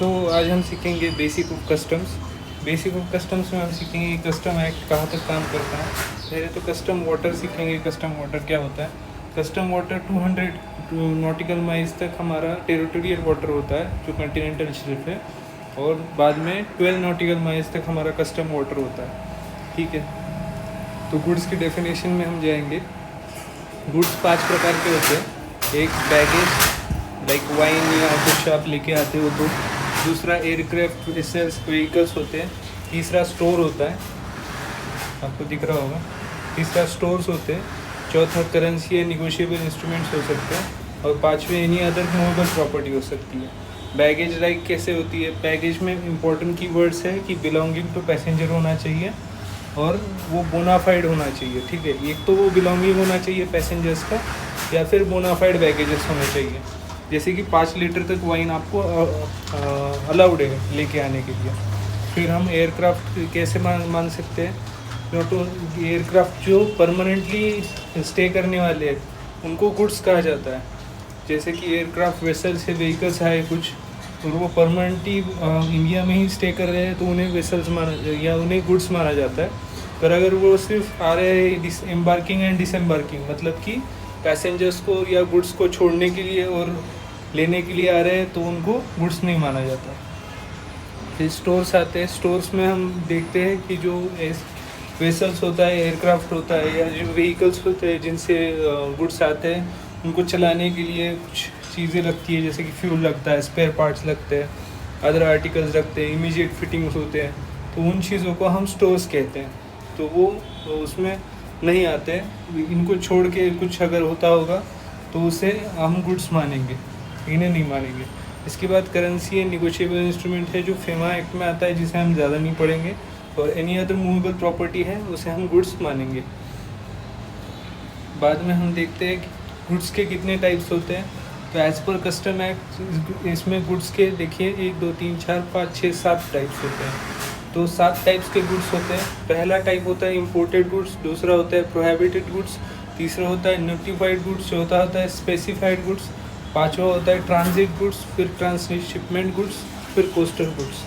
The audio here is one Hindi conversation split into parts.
सो आज हम सीखेंगे basic of customs. Basic of customs में हम सीखेंगे कस्टम एक्ट कहाँ तक काम करता है। पहले तो कस्टम वाटर सीखेंगे, कस्टम वाटर क्या होता है। कस्टम वाटर 200 नॉटिकल माइल्स तक हमारा टेरिटोरियल वाटर होता है जो कॉन्टिनेंटल शेल्फ है, और बाद में 12 नॉटिकल माइल्स तक हमारा कस्टम वाटर होता है। ठीक है, तो गुड्स की डेफिनेशन में हम जाएंगे। गुड्स 5 प्रकार के होते हैं। एक बैगेज लाइक वाइन या कुछ आप लेके आते हो तो, दूसरा एयरक्राफ्ट वेसल्स व्हीकल्स होते हैं, तीसरा स्टोर होता है, आपको दिख रहा होगा, तीसरा स्टोर्स होते हैं, चौथा करेंसी या निगोशिएबल इंस्ट्रूमेंट्स हो सकते हैं, और पाँचवें एनी अदर मूवेबल प्रॉपर्टी हो सकती है। बैगेज लाइक कैसे होती है? बैगेज में इंपॉर्टेंट कीवर्ड्स है कि बिलोंगिंग टू पैसेंजर होना चाहिए और वो बोनाफाइड होना चाहिए। ठीक है, एक तो वो बिलोंगिंग होना चाहिए पैसेंजर्स का, या फिर बोनाफाइड बैगेजेस होने चाहिए। जैसे कि 5 लीटर तक वाइन आपको अलाउड है लेके आने के लिए। फिर हम एयरक्राफ्ट कैसे मान सकते हैं? तो एयरक्राफ्ट जो परमानेंटली स्टे करने वाले हैं उनको गुड्स कहा जाता है। जैसे कि एयरक्राफ्ट वेसल्स है, व्हीकल्स है कुछ, और वो परमानेंटली इंडिया में ही स्टे कर रहे हैं तो उन्हें वेसल्स माना या उन्हें गुड्स माना जाता है। पर अगर वो सिर्फ आ रहे हैं एम्बार्किंग एंड डिसएम्बार्किंग, मतलब कि पैसेंजर्स को या गुड्स को छोड़ने के लिए और लेने के लिए आ रहे हैं, तो उनको गुड्स नहीं माना जाता। फिर स्टोर्स आते हैं। स्टोर्स में हम देखते हैं कि जो वेसल्स होता है, एयरक्राफ्ट होता है, या जो व्हीकल्स होते हैं जिनसे गुड्स आते हैं, उनको चलाने के लिए कुछ चीज़ें लगती है, जैसे कि फ्यूल लगता है, स्पेयर पार्ट्स लगते हैं, अदर आर्टिकल्स लगते हैं, इमीडिएट फिटिंग्स होते हैं, तो उन चीज़ों को हम स्टोर्स कहते हैं। तो वो उसमें नहीं आते हैं। इनको छोड़ के कुछ अगर होता होगा तो उसे हम गुड्स मानेंगे, इन्हें नहीं मानेंगे। इसके बाद करेंसी एंड निगोशिएबल इंस्ट्रूमेंट है जो फेमा एक्ट में आता है, जिसे हम ज़्यादा नहीं पढ़ेंगे, और एनी अदर मूवेबल प्रॉपर्टी है उसे हम गुड्स मानेंगे। बाद में हम देखते हैं कि गुड्स के कितने टाइप्स होते हैं। तो एज़ पर कस्टम एक्ट इसमें गुड्स के देखिए 1 2 3 4 5 6 7 टाइप्स होते हैं। तो 7 टाइप्स के गुड्स होते हैं। पहला टाइप होता है इम्पोर्टेड गुड्स, दूसरा होता है प्रोहिबिटेड गुड्स, तीसरा होता है नोटिफाइड गुड्स, चौथा होता है स्पेसिफाइड गुड्स, पाँचवा होता है ट्रांजिट गुड्स, फिर ट्रांसशिपमेंट गुड्स, फिर कोस्टल गुड्स।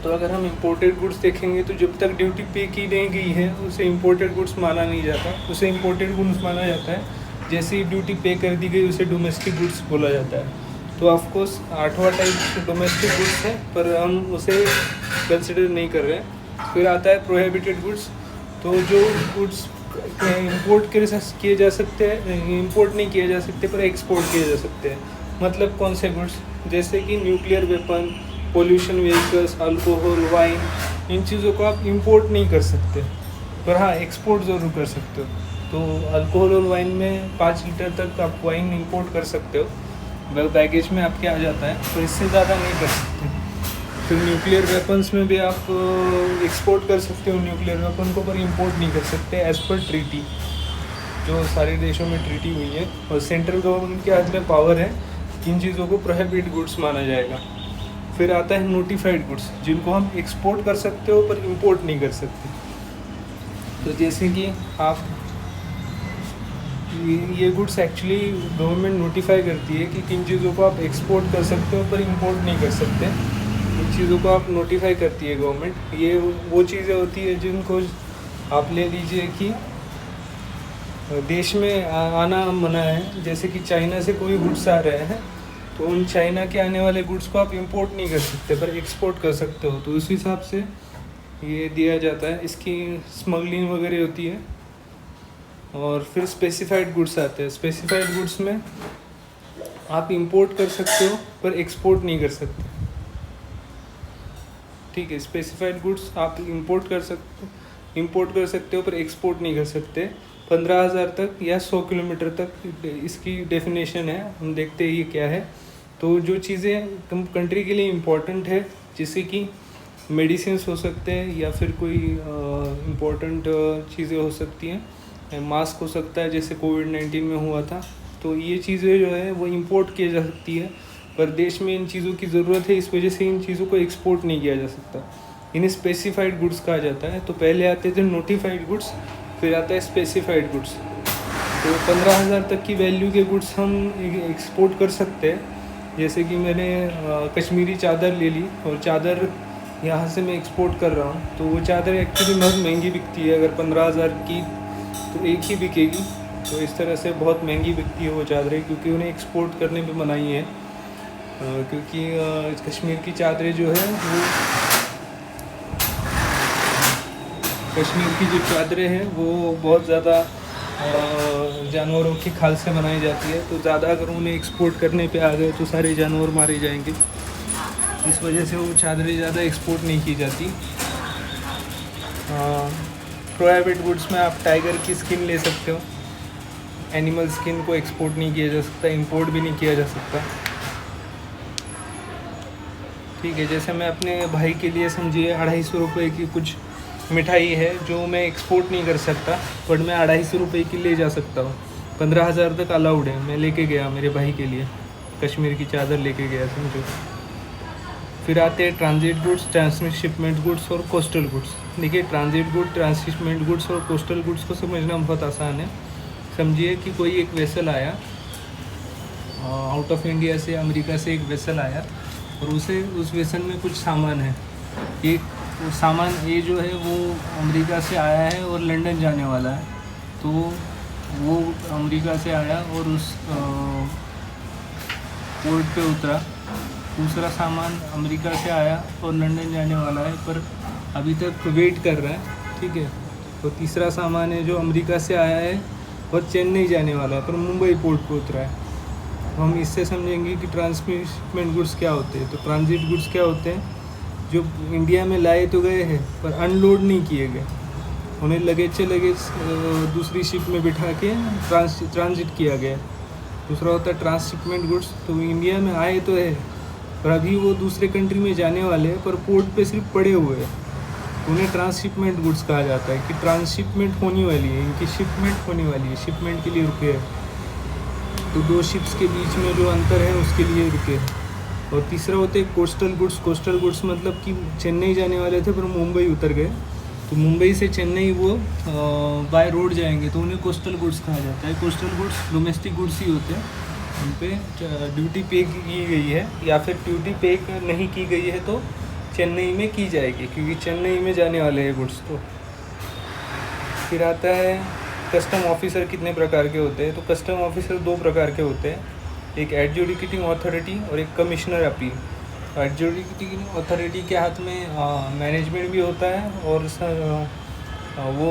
तो अगर हम इम्पोर्टेड गुड्स देखेंगे तो जब तक ड्यूटी पे की नहीं गई है उसे इम्पोर्टेड गुड्स माना नहीं जाता, उसे इम्पोर्टेड गुड्स माना जाता है। जैसे ही ड्यूटी पे कर दी गई उसे डोमेस्टिक गुड्स बोला जाता है। तो ऑफकोर्स 8वां टाइप डोमेस्टिक गुड्स है, पर हम उसे कंसिडर नहीं कर रहे हैं। फिर आता है प्रोहिबिटेड गुड्स। तो जो गुड्स इंपोर्ट किए जा सकते हैं, इंपोर्ट नहीं किए जा सकते पर एक्सपोर्ट किए जा सकते हैं। मतलब कौन से गुड्स? जैसे कि nuclear weapon, pollution vehicles, alcohol, wine, इन चीज़ों को आप इंपोर्ट नहीं कर सकते, पर हाँ एक्सपोर्ट ज़रूर कर सकते हो। तो अल्कोहल और वाइन में 5 लीटर तक आप वाइन इंपोर्ट कर सकते हो, बैगेज में आपके आ जाता है, तो इससे ज़्यादा नहीं कर सकते। फिर न्यूक्लियर वेपन्स में भी आप एक्सपोर्ट कर सकते हो न्यूक्लियर वेपन को, पर इंपोर्ट नहीं कर सकते एज़ पर ट्रीटी, जो सारे देशों में ट्रीटी हुई है, और सेंट्रल गवर्नमेंट के हाथ में पावर है, इन चीज़ों को प्रोहिबिटेड गुड्स माना जाएगा। फिर आता है नोटिफाइड गुड्स, जिनको हम एक्सपोर्ट कर सकते हो पर इंपोर्ट नहीं कर सकते। तो जैसे कि आप ये गुड्स एक्चुअली गवर्नमेंट नोटिफाई करती है कि किन चीज़ों को आप एक्सपोर्ट कर सकते हो पर इंपोर्ट नहीं कर सकते। इन चीज़ों को आप नोटिफाई करती है गवर्नमेंट। ये वो चीज़ें होती है जिनको आप ले लीजिए कि देश में आना मना है। जैसे कि चाइना से कोई गुड्स आ रहे हैं तो उन चाइना के आने वाले गुड्स को आप इंपोर्ट नहीं कर सकते पर एक्सपोर्ट कर सकते हो, तो उस हिसाब से ये दिया जाता है। इसकी स्मगलिंग वगैरह होती है। और फिर स्पेसिफाइड गुड्स आते हैं। स्पेसिफाइड गुड्स में आप इंपोर्ट कर सकते हो पर एक्सपोर्ट नहीं कर सकते। ठीक है, स्पेसिफाइड गुड्स आप इंपोर्ट कर सकते हो पर एक्सपोर्ट नहीं कर सकते। 15,000 तक या 100 किलोमीटर तक इसकी डेफिनेशन है। हम देखते हैं ये क्या है। तो जो चीज़ें कंट्री के लिए इम्पोर्टेंट है, जैसे कि मेडिसिन्स हो सकते हैं या फिर कोई इम्पोर्टेंट चीज़ें हो सकती हैं, मास्क हो सकता है जैसे कोविड-19 में हुआ था, तो ये चीज़ें जो है वो इंपोर्ट की जा सकती है, पर देश में इन चीज़ों की ज़रूरत है, इस वजह से इन चीज़ों को एक्सपोर्ट नहीं किया जा सकता। इन्हें स्पेसिफाइड गुड्स कहा जाता है। तो पहले आते थे नोटिफाइड गुड्स, फिर आता है स्पेसिफाइड गुड्स। तो 15,000 तक की वैल्यू के गुड्स हम एक्सपोर्ट कर सकते हैं, जैसे कि मैंने कश्मीरी चादर ले ली और चादर यहाँ से मैं एक्सपोर्ट कर रहा हूँ, तो वो चादर एक्चुअली बहुत महंगी बिकती है। अगर 15,000 की तो एक ही बिकेगी, तो इस तरह से बहुत महंगी बिकती है वो चादरें, क्योंकि उन्हें एक्सपोर्ट करने पे मनाही है। क्योंकि कश्मीर की चादरें जो है वो कश्मीर की जो चादरें हैं वो बहुत ज़्यादा जानवरों की खाल से बनाई जाती है, तो ज़्यादा अगर उन्हें एक्सपोर्ट करने पे आ गए तो सारे जानवर मारे जाएंगे। इस वजह से वो चादरें ज़्यादा एक्सपोर्ट नहीं की जाती। प्रोहिबिटेड गुड्स में आप टाइगर की स्किन ले सकते हो। एनिमल स्किन को एक्सपोर्ट नहीं किया जा सकता, इंपोर्ट भी नहीं किया जा सकता। ठीक है, जैसे मैं अपने भाई के लिए समझिए 250 रुपये की कुछ मिठाई है जो मैं एक्सपोर्ट नहीं कर सकता, बट मैं 250 रुपये की ले जा सकता हूँ। 15,000 तक अलाउड है। मैं लेके गया मेरे भाई के लिए कश्मीर की चादर लेके गया समझो। फिर आते हैं ट्रांजिट गुड्स, ट्रांसशिपमेंट गुड्स और कोस्टल गुड्स। देखिए, ट्रांजिट गुड, ट्रांसशिपमेंट गुड्स और कोस्टल गुड्स को समझना बहुत आसान है। समझिए कि कोई एक वेसल आया आउट ऑफ इंडिया से, अमेरिका से एक वेसल आया और उस वेसल में कुछ सामान है। एक सामान ये जो है वो अमेरिका से आया है और लंदन जाने वाला है, तो वो अमेरिका से आया और उस पोर्ट पे उतरा। दूसरा सामान अमेरिका से आया और लंदन जाने वाला है, पर अभी तक वेट कर रहा है। ठीक है, तो तीसरा सामान है जो अमेरिका से आया है और चेन्नई जाने वाला है, पर मुंबई पोर्ट पे उतरा है। तो हम इससे समझेंगे कि ट्रांसमिटमेंट गुड्स क्या होते हैं। तो ट्रांजिट गुड्स क्या होते हैं, जो इंडिया में लाए तो गए हैं पर अनलोड नहीं किए गए, उन्हें लगेज से लगेज दूसरी शिप में बिठा के ट्रांजिट किया गया। दूसरा होता है ट्रांसशिपमेंट गुड्स, तो इंडिया में आए तो है पर अभी वो दूसरे कंट्री में जाने वाले हैं, पर पोर्ट पे सिर्फ पड़े हुए हैं, उन्हें ट्रांसशिपमेंट गुड्स कहा जाता है कि ट्रांसशिपमेंट होने वाली है, इनकी शिपमेंट होने वाली है, शिपमेंट के लिए रुके हैं। तो दो शिप्स के बीच में जो अंतर है उसके लिए रुके हैं। और तीसरा होते हैं कोस्टल गुड्स। कोस्टल गुड्स मतलब कि चेन्नई जाने वाले थे पर मुंबई उतर गए, तो मुंबई से चेन्नई वो बाय रोड जाएंगे, तो उन्हें कोस्टल गुड्स कहा जाता है। कोस्टल गुड्स डोमेस्टिक गुड्स ही होते हैं, उन पर ड्यूटी पे की गई है, या फिर ड्यूटी पे नहीं की गई है तो चेन्नई में की जाएगी, क्योंकि चेन्नई में जाने वाले हैं गुड्स। तो फिर आता है कस्टम ऑफिसर कितने प्रकार के होते हैं। तो कस्टम ऑफिसर 2 प्रकार के होते हैं, एक एडजुडिकेटिंग अथॉरिटी और एक कमिश्नर अपील। एडजुडिकेटिंग अथॉरिटी के हाथ में मैनेजमेंट भी होता है और वो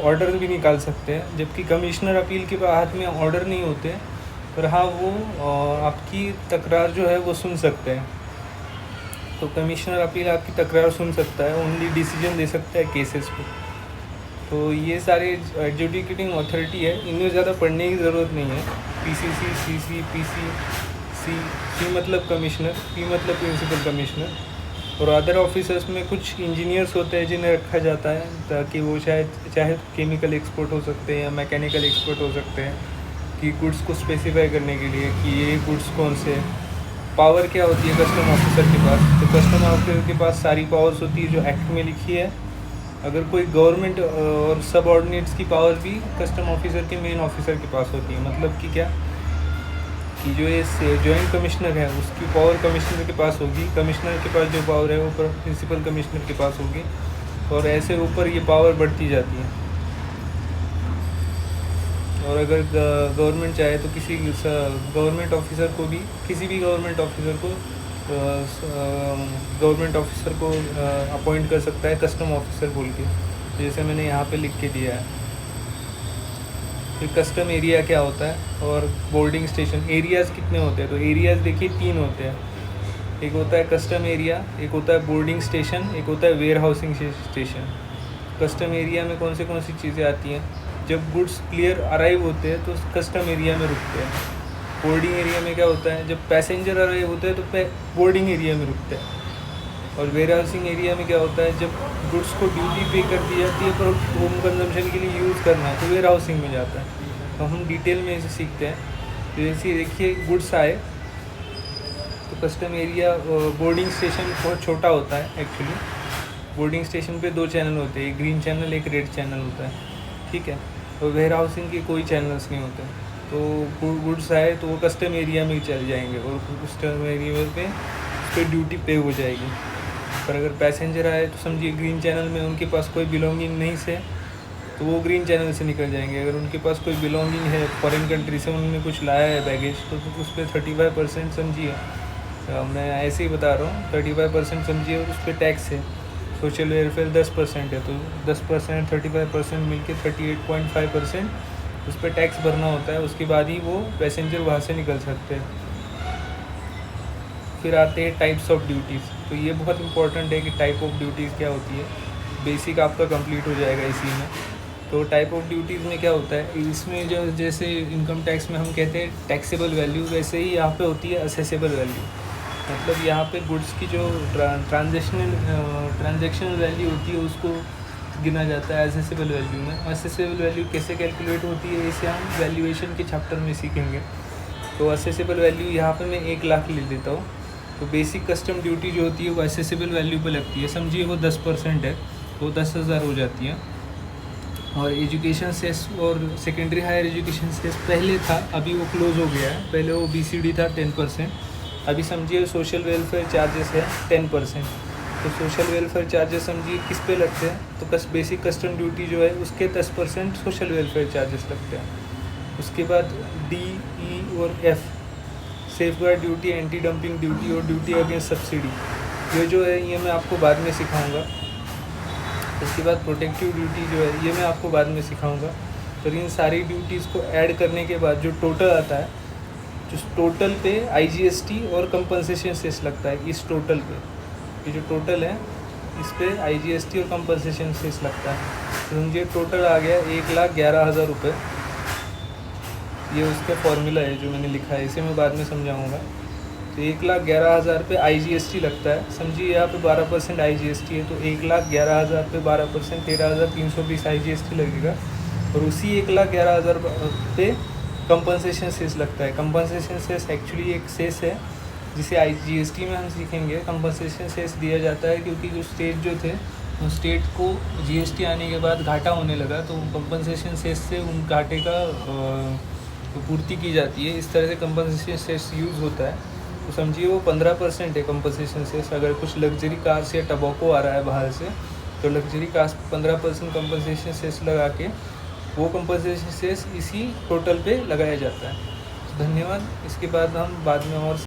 ऑर्डर भी निकाल सकते हैं, जबकि कमिश्नर अपील के हाथ में ऑर्डर नहीं होते, पर हाँ वो आपकी तकरार जो है वो सुन सकते हैं। तो कमिश्नर अपील आपकी तकरार सुन सकता है, ओनली डिसीजन दे सकता है केसेस पे। तो ये सारे एडजुडिकेटिंग अथॉरिटी है, इनमें ज़्यादा पढ़ने की ज़रूरत नहीं है। पीसीसी, सीसी, पीसी, सी मतलब कमिश्नर, पी मतलब प्रिंसिपल कमिश्नर। और अदर ऑफिसर्स में कुछ इंजीनियर्स होते हैं जिन्हें रखा जाता है, ताकि वो चाहे केमिकल एक्सपर्ट हो सकते हैं या मैकेनिकल एक्सपर्ट हो सकते हैं, कि गुड्स को स्पेसिफाई करने के लिए कि ये गुड्स कौन से। पावर क्या होती है कस्टम ऑफिसर के पास, तो कस्टम ऑफिसर के पास सारी पावर्स होती है जो एक्ट में लिखी है। अगर कोई गवर्नमेंट और सब ऑर्डिनेट्स की पावर भी कस्टम ऑफिसर के मेन ऑफिसर के पास होती है। मतलब कि क्या, कि जो ये जॉइंट कमिश्नर है उसकी पावर कमिश्नर के पास होगी, कमिश्नर के पास जो पावर है वो प्रिंसिपल कमिश्नर के पास होगी, और ऐसे ऊपर ये पावर बढ़ती जाती है। और अगर गवर्नमेंट चाहे तो किसी गवर्नमेंट ऑफिसर को भी, किसी भी गवर्नमेंट ऑफिसर को अपॉइंट कर सकता है कस्टम ऑफिसर बोल के, जैसे मैंने यहाँ पे लिख के दिया है। फिर कस्टम एरिया क्या होता है और बोर्डिंग स्टेशन। एरियाज़ कितने होते हैं, तो एरियाज़ देखिए 3 होते हैं। एक होता है कस्टम एरिया, एक होता है बोर्डिंग स्टेशन, एक होता है warehousing station. Custom area में कौन सी चीज़ें आती हैं, जब गुड्स क्लियर अराइव होते हैं तो कस्टम एरिया में रुकते हैं। बोर्डिंग एरिया में क्या होता है, जब पैसेंजर अराइव होते हैं तो बोर्डिंग एरिया में रुकते हैं। और वेयर हाउसिंग एरिया में क्या होता है, जब गुड्स को ड्यूटी पे कर दी जाती है पर होम कंजम्पशन के लिए यूज़ करना है तो वेयर हाउसिंग में जाता है। तो हम डिटेल में इसे सीखते हैं। तो जैसे देखिए गुड्स आए तो कस्टम एरिया, बोर्डिंग स्टेशन बहुत छोटा होता है एक्चुअली। बोर्डिंग स्टेशन पे 2 चैनल होते हैं, एक ग्रीन चैनल एक रेड चैनल होता है, ठीक है। और वेयर हाउसिंग के कोई चैनल्स नहीं होते। तो गुड्स आए तो वो कस्टम एरिया में ही चले जाएंगे और कस्टम एरिया पे उस पर ड्यूटी पे हो जाएगी। पर अगर पैसेंजर आए तो समझिए ग्रीन चैनल में उनके पास कोई बिलोंगिंग नहीं से, तो वो ग्रीन चैनल से निकल जाएंगे। अगर उनके पास कोई बिलोंगिंग है फॉरेन कंट्री से, उन्होंने कुछ लाया है बैगेज, तो उस पर 35% समझिए, मैं ऐसे ही बता रहा हूँ, 35% समझिए, और उस पर टैक्स है। सोशल वेलफेयर 10% है, तो 10% 35% मिल के 38.5% उस पर टैक्स भरना होता है। उसके बाद ही वो पैसेंजर वहाँ से निकल सकते हैं। फिर आते हैं टाइप्स ऑफ ड्यूटीज़। तो ये बहुत इंपॉर्टेंट है कि टाइप ऑफ ड्यूटीज़ क्या होती है। बेसिक आपका कंप्लीट हो जाएगा इसी में। तो टाइप ऑफ ड्यूटीज़ में क्या होता है, इसमें जो जैसे इनकम टैक्स में हम कहते हैं टैक्सेबल वैल्यू, वैसे ही यहाँ पे होती है असेसेबल वैल्यू। मतलब यहाँ पे गुड्स की जो ट्रांजैक्शनल वैल्यू होती है उसको गिना जाता है असेसेबल वैल्यू में। असेसेबल वैल्यू कैसे कैलकुलेट होती है, इसे हम वैल्यूएशन के चैप्टर में सीखेंगे। तो असेसेबल वैल्यू यहाँ पे मैं 1 लाख ले लेता हूँ। तो बेसिक कस्टम ड्यूटी जो होती है वो असेसेबल वैल्यू पे लगती है। समझिए वो 10% है, तो 10,000 हो जाती है। और एजुकेशन सेस और सेकेंडरी हायर एजुकेशन सेस पहले था, अभी वो क्लोज़ हो गया है। पहले वो BCD था 10%, अभी समझिए सोशल वेलफेयर चार्जेस है 10%। तो सोशल वेलफेयर चार्जेस समझिए किस पे लगते हैं, तो बेसिक कस्टम ड्यूटी जो है उसके 10% सोशल वेलफेयर चार्जेस लगते हैं। उसके बाद D, E और F safeguard duty, anti dumping duty और ड्यूटी अगेंस्ट सब्सिडी, ये जो है ये मैं आपको बाद में सिखाऊंगा। इसके बाद प्रोटेक्टिव ड्यूटी जो है ये मैं आपको बाद में सिखाऊंगा। तो इन सारी ड्यूटीज़ को ऐड करने के बाद जो टोटल आता है, जो टोटल पे IGST और कंपनसेशन सेस लगता है। इस टोटल पे ये जो टोटल है इस पे IGST और कंपनसेशन सेस लगता है। तो समझिए टोटल आ गया 1,11,000 रुपये। ये उसका फॉर्मूला है जो मैंने लिखा है, इसे मैं बाद में समझाऊंगा। तो 1,11,000 पे IGST लगता है। समझिए यहाँ पे 12% IGST है, तो 1,11,000 पे 12% 13,320 IGST लगेगा। और उसी 1,11,000 पे कंपनसेशन सेस लगता है। कंपनसेशन सेस एक्चुअली एक सेस है जिसे IGST में हम सीखेंगे। कंपनसेशन सेस दिया जाता है क्योंकि जो स्टेट जो थे, उस स्टेट को GST आने के बाद घाटा होने लगा, तो कंपनसेशन सेस से उन घाटे का पूर्ति की जाती है। इस तरह से कंपनसेशन सेस यूज़ होता है। तो समझिए वो 15% है कंपनसेशन सेस। अगर कुछ लग्जरी कार्स या टबैको आ रहा है बाहर से, तो लग्जरी कार्स 15% कंपनसेशन सेस लगा के वो कंपनसेशन सेस इसी टोटल पे लगाया जाता है। तो धन्यवाद। इसके बाद हम बाद में और